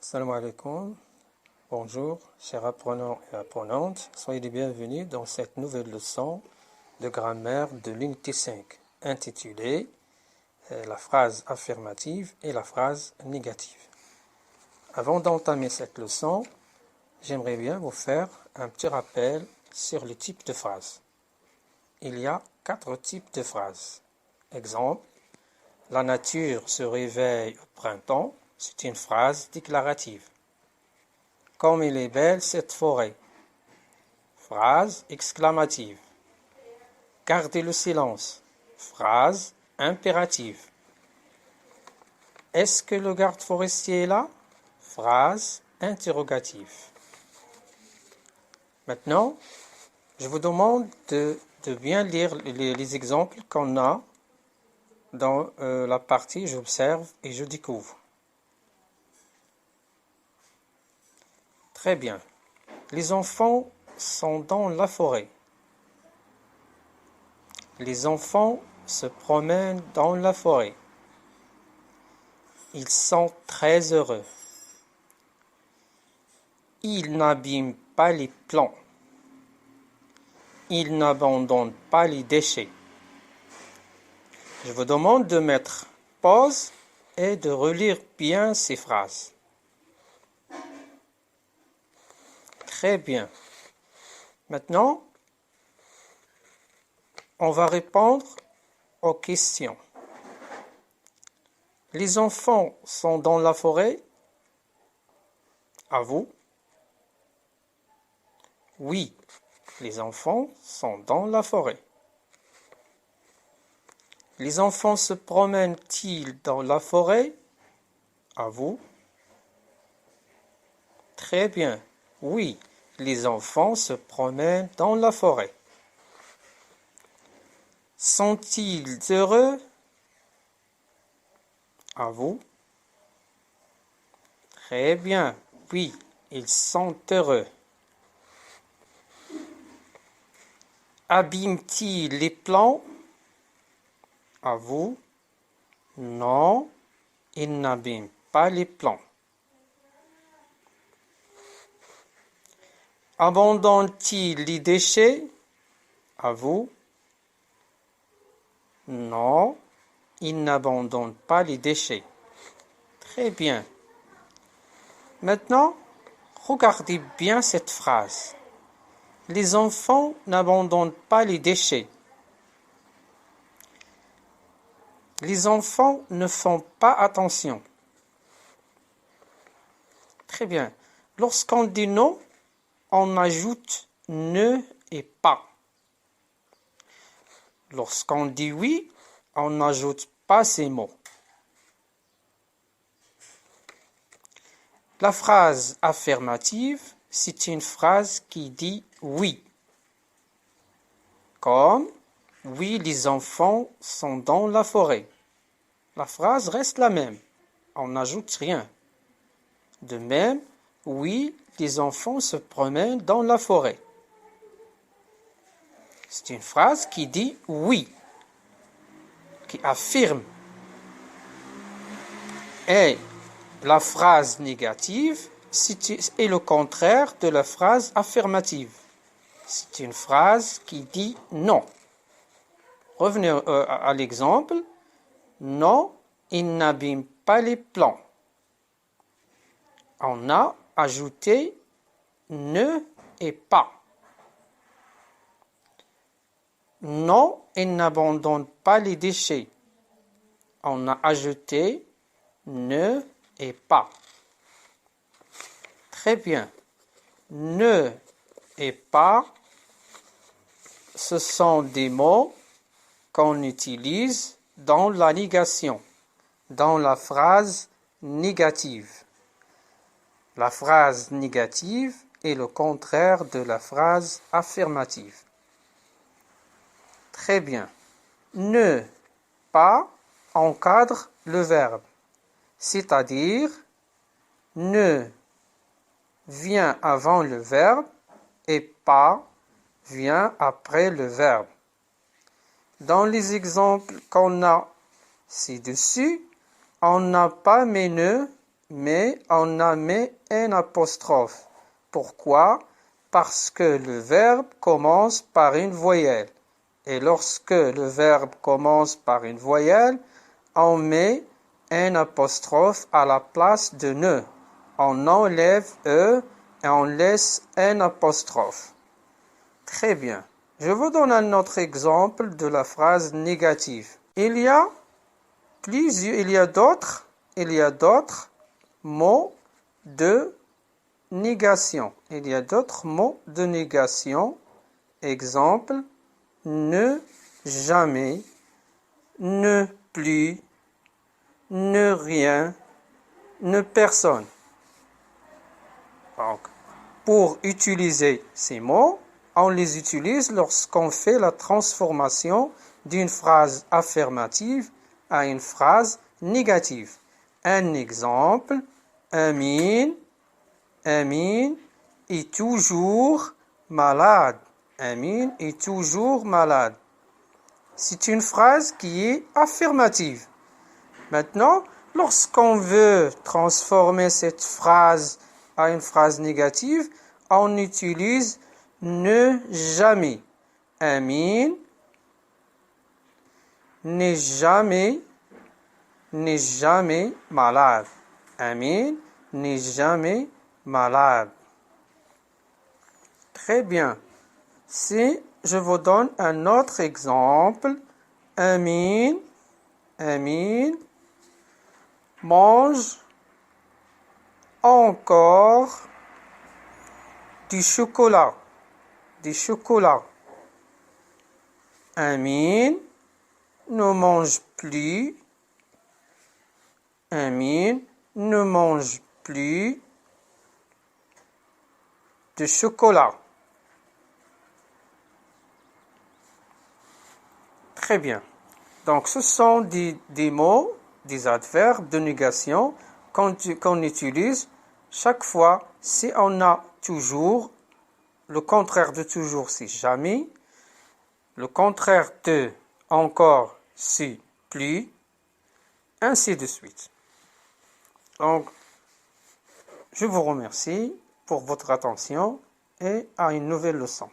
Salam alaikum. Bonjour, chers apprenants et apprenantes. Soyez les bienvenus dans cette nouvelle leçon de grammaire de l'unité 5, intitulée la phrase affirmative et la phrase négative. Avant d'entamer cette leçon, j'aimerais bien vous faire un petit rappel sur les types de phrases. Il y a 4 types de phrases. Exemple, la nature se réveille au printemps. C'est une phrase déclarative. Comme il est belle cette forêt. Phrase exclamative. Gardez le silence. Phrase impérative. Est-ce que le garde forestier est là? Phrase interrogative. Maintenant, je vous demande de bien lire les exemples qu'on a dans la partie j'observe et je découvre. Très bien. Les enfants sont dans la forêt. Les enfants se promènent dans la forêt. Ils sont très heureux. Ils n'abîment pas les plants. Ils n'abandonnent pas les déchets. Je vous demande de mettre pause et de relire bien ces phrases. Très bien. Maintenant, on va répondre aux questions. Les enfants sont dans la forêt? À vous? Oui, les enfants sont dans la forêt. Les enfants se promènent-ils dans la forêt? À vous? Très bien. Oui, les enfants se promènent dans la forêt. Sont-ils heureux? À vous? Très bien. Oui, ils sont heureux. Abîment-ils les plants? À vous? Non, ils n'abîment pas les plants. Abandonnent-ils les déchets? À vous? Non, ils n'abandonnent pas les déchets. Très bien. Maintenant, regardez bien cette phrase. Les enfants n'abandonnent pas les déchets. Les enfants ne font pas attention. Très bien. Lorsqu'on dit non, on ajoute ne et pas. Lorsqu'on dit oui, on n'ajoute pas ces mots. La phrase affirmative, c'est une phrase qui dit oui. Comme oui, les enfants sont dans la forêt. La phrase reste la même. On n'ajoute rien. De même, oui, les enfants se promènent dans la forêt. C'est une phrase qui dit oui, qui affirme. Et la phrase négative est le contraire de la phrase affirmative. C'est une phrase qui dit non. Revenez à l'exemple. Non, ils n'abîment pas les plants. On a ajouté ne et pas. Non, ils n'abandonnent pas les déchets. On a ajouté ne et pas. Très bien. Ne et pas, ce sont des mots qu'on utilise dans la négation, dans la phrase négative. La phrase négative est le contraire de la phrase affirmative. Très bien. Ne pas encadre le verbe, c'est-à-dire ne vient avant le verbe et pas vient après le verbe. Dans les exemples qu'on a ci-dessus, on n'a pas mes ne, mais on a mis un apostrophe. Pourquoi? Parce que le verbe commence par une voyelle. Et lorsque le verbe commence par une voyelle, on met un apostrophe à la place de ne. On enlève e et on laisse un apostrophe. Très bien. Je vous donne un autre exemple de la phrase négative. Il y a d'autres mots de négation. Il y a d'autres mots de négation. Exemple, ne jamais, ne plus, ne rien, ne personne. Donc, pour utiliser ces mots, on les utilise lorsqu'on fait la transformation d'une phrase affirmative à une phrase négative. Un exemple, Amine est toujours malade. Amine est toujours malade. C'est une phrase qui est affirmative. Maintenant, lorsqu'on veut transformer cette phrase à une phrase négative, on utilise ne jamais. Amine n'est jamais malade. Amine n'est jamais malade. Très bien. Si je vous donne un autre exemple, Amine mange encore du chocolat. Amine ne mange plus. Amine ne mange plus de chocolat. Très bien. Donc, ce sont des mots, des adverbes de négation qu'on utilise chaque fois si on a toujours. Le contraire de toujours, c'est jamais. Le contraire de encore, c'est plus. Ainsi de suite. Donc, je vous remercie pour votre attention et à une nouvelle leçon.